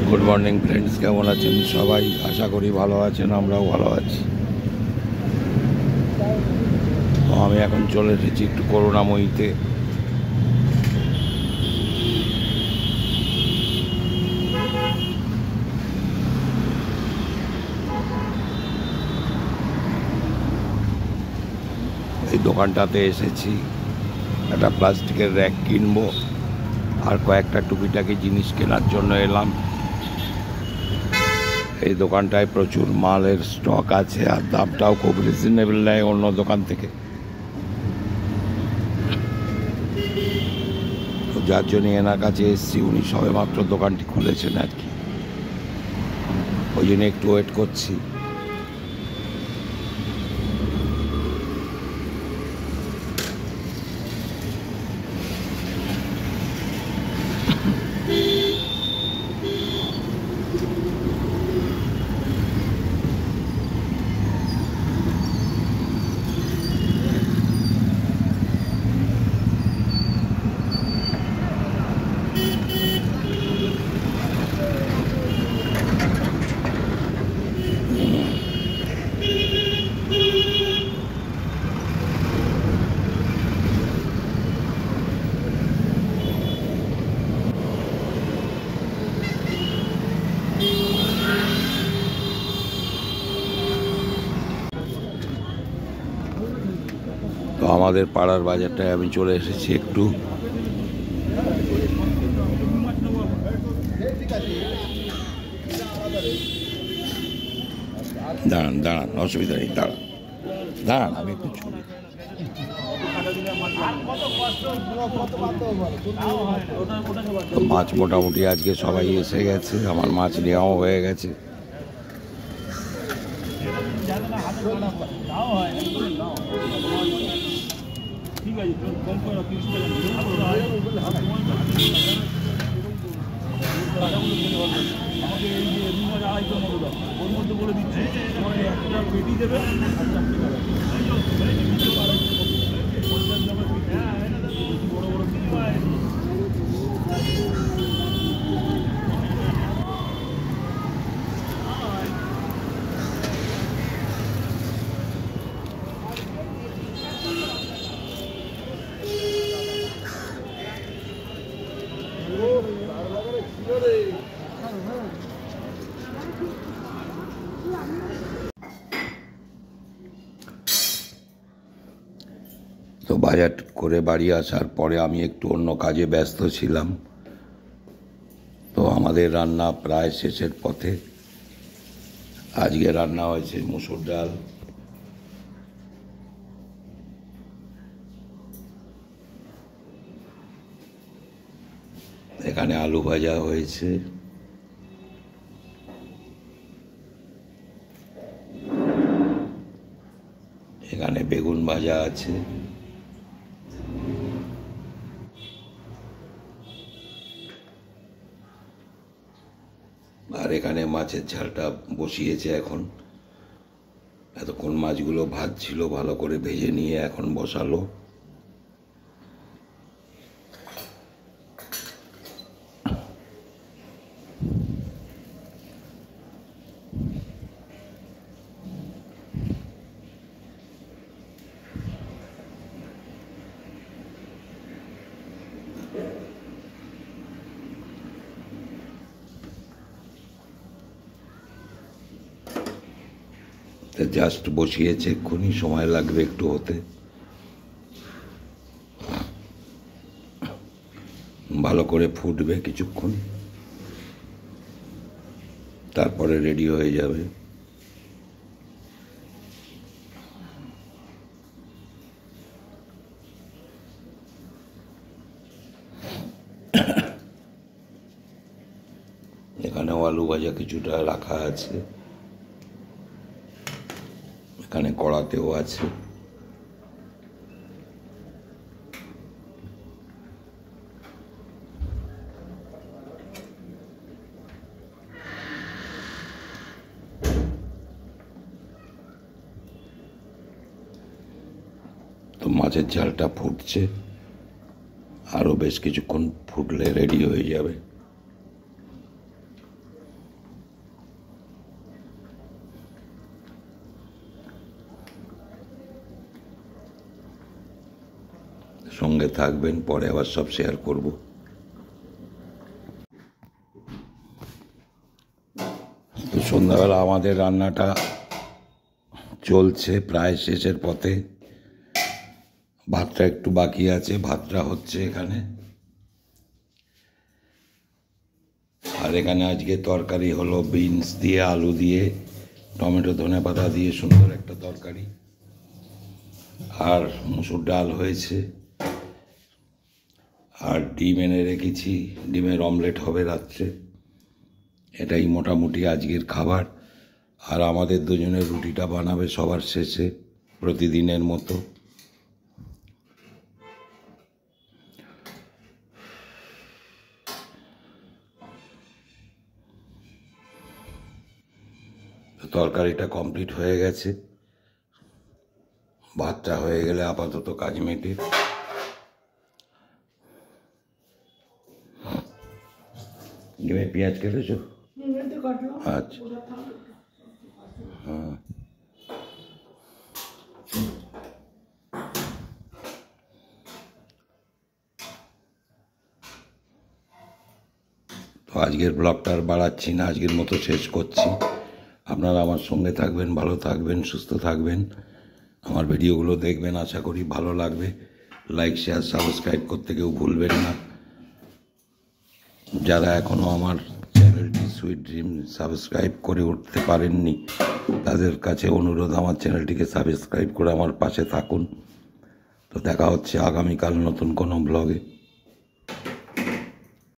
Good morning friends, কেমন আছেন সবাই? আশা করি ভালো আছেন, আমরাও ভালো আছি। তো আমি এখন চলে এসেছি একটু করুণাময়ীতে। এই দোকানটাতে এসেছি, একটা প্লাস্টিকের র্যাক কিনবো আর কয়েকটা টুকিটাকি জিনিস কেনার জন্য এলাম। এই দোকানটায় প্রচুর মালের স্টক আছে আর দামটাও খুব রিজনেবল নেয় অন্য দোকান থেকে, যার জন্য এনার কাছে এসছি। উনি সবে মাত্র দোকানটি খুলেছেন আর কি, ওই জন্য একটু ওয়েট করছি। তো আমাদের পাড়ার বাজারটায় আমি চলে এসেছি একটু। দাঁড়ান দাঁড়ান, অসুবিধা নেই, দাঁড়ান দাঁড়ান, আমি একটু ছবি। তো মাছ মোটামুটি আজকে সবাই এসে গেছে, আমার মাছ নেওয়াও হয়ে গেছে। আমাকে এই যে 2,200 মতো দাও, ওর মধ্যে বলে দিচ্ছি তোমার একটা পেটি দেবে। বড় বড় তো বাজার করে বাড়ি আসার পরে আমি একটু অন্য কাজে ব্যস্ত ছিলাম। তো আমাদের রান্না প্রায় শেষের পথে। আজকে রান্না হয়েছে মুসুর ডাল, এখানে আলু ভাজা হয়েছে, এখানে বেগুন ভাজা আছে, আর এখানে মাছের ঝালটা বসিয়েছে এখন। এতক্ষণ মাছগুলো ভাজছিল, ভালো করে ভেজে নিয়ে এখন বসালো। জাস্ট বসিয়েছে, এক্ষুনি সময় লাগবে একটু হতে। ভালো করে ফুটবে কিছুক্ষণ, তারপরে রেডি হয়ে যাবে। এখানেও আলু ভাজা কিছুটা রাখা আছে, এখানে কড়াতেও আছে। তো মাছের ঝালটা ফুটছে, আরও বেশ কিছুক্ষণ ফুটলে রেডি হয়ে যাবে। সঙ্গে থাকবেন, পরে আবার সব শেয়ার করব। তো সন্ধ্যাবেলা আমাদের রান্নাটা চলছে, প্রায় শেষের পথে। ভাতটা একটু বাকি আছে, ভাতটা হচ্ছে এখানে। আর এখানে আজকে তরকারি হলো বিনস দিয়ে, আলু দিয়ে, টমেটো ধনেপাতা দিয়ে সুন্দর একটা তরকারি। আর মুসুর ডাল হয়েছে, আর ডিম এনে রেখেছি, ডিমের অমলেট হবে রাত্রে। এটাই মোটামুটি আজকের খাবার। আর আমাদের দুজনের রুটিটা বানাবে সবার শেষে, প্রতিদিনের মতো। তরকারিটা কমপ্লিট হয়ে গেছে, ভাতটা হয়ে গেলে আপাতত কাজ মেটে। ডিমে পেঁয়াজ কেটেছো? আচ্ছা, হ্যাঁ। তো আজকের ব্লগটা আর বাড়াচ্ছি না, আজকের মতো শেষ করছি। আপনারা আমার সঙ্গে থাকবেন, ভালো থাকবেন, সুস্থ থাকবেন, আমার ভিডিওগুলো দেখবেন, আশা করি ভালো লাগবে। লাইক, শেয়ার, সাবস্ক্রাইব করতে কেউ ভুলবেন না। যারা এখনও আমার চ্যানেলটি সুইট ড্রিম সাবস্ক্রাইব করে উঠতে পারেননি, তাদের কাছে অনুরোধ, আমার চ্যানেলটিকে সাবস্ক্রাইব করে আমার পাশে থাকুন। তো দেখা হচ্ছে আগামীকাল নতুন কোনো ব্লগে।